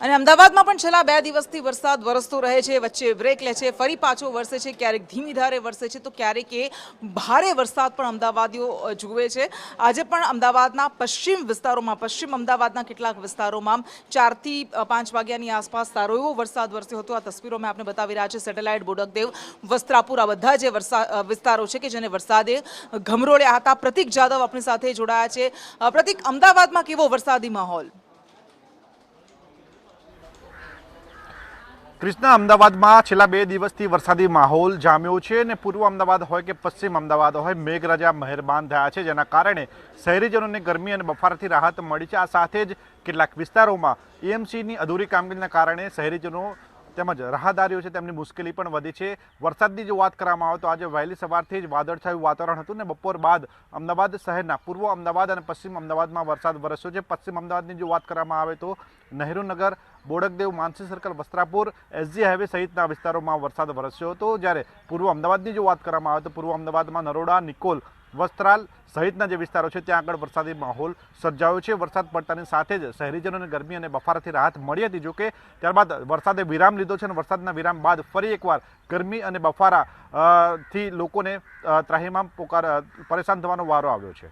અને અમદાવાદમાં પણ છેલ્લા 2 દિવસથી વરસાદ વરસતો રહે છે, વચ્ચે બ્રેક લે છે, ફરી પાછો વરસે છે, ક્યારેક ધીમી ધારે વરસે છે તો ક્યારેક ભારે વરસાદ પણ અમદાવાદીઓ જુએ છે। આજે પણ અમદાવાદના પશ્ચિમ અમદાવાદના કેટલાક વિસ્તારોમાં 4 થી 5 વાગ્યાની આસપાસ સારો એવો વરસાદ વરસ્યો હતો। આ તસવીરો મેં આપને બતાવી રહ્યા છે। સેટેલાઇટ, બોડકદેવ, વસ્ત્રાપુર, આ બધા જે વિસ્તારો છે કે જેને વરસાદે ઘમરોળ્યા હતા। પ્રતિક જાદવ આપણી સાથે જોડાયા છે। પ્રતિક, અમદાવાદમાં કેવો વરસાદી માહોલ? કૃષ્ણા, અમદાવાદમાં છેલ્લા 2 દિવસથી વરસાદી માહોલ જામ્યો છે અને પૂર્વ અમદાવાદ હોય કે પશ્ચિમ અમદાવાદ હોય, મેઘરાજા મહેરબાન થયા છે, જેના કારણે શહેરીજનોને ગરમી અને બફારાથી રાહત મળી છે। આ સાથે જ કેટલાક વિસ્તારોમાં એએમસીની અધૂરી કામગીરીના કારણે શહેરીજનો તેમજ રાહદારીઓ છે તેમની મુશ્કેલી પણ વધી છે। વરસાદની જો વાત કરવામાં આવે તો આજે વહેલી સવારથી જ વાદળછાયું વાતાવરણ હતું ને બપોર બાદ અમદાવાદ શહેરના પૂર્વ અમદાવાદ અને પશ્ચિમ અમદાવાદમાં વરસાદ વરસ્યો છે। પશ્ચિમ અમદાવાદની જો વાત કરવામાં આવે તો નહેરુનગર, બોડકદેવ, માનસી સર્કલ, વસ્ત્રાપુર, એસજી હાઈવે સહિતના વિસ્તારોમાં વરસાદ વરસ્યો હતો। જ્યારે પૂર્વ અમદાવાદની જો વાત કરવામાં આવે તો પૂર્વ અમદાવાદમાં નરોડા, નિકોલ, વસ્ત્રાલ સહિતના જે વિસ્તારો છે ત્યાં આગળ વરસાદી માહોલ સર્જાયો છે। વરસાદ પડતાની સાથે જ શહેરીજનોને ગરમી અને બફારાથી રાહત મળી હતી। જોકે ત્યારબાદ વરસાદે વિરામ લીધો છે અને વરસાદના વિરામ બાદ ફરી એકવાર ગરમી અને બફારા થી લોકોને ત્રાહિમામ પરેશાન થવાનો વારો આવ્યો છે।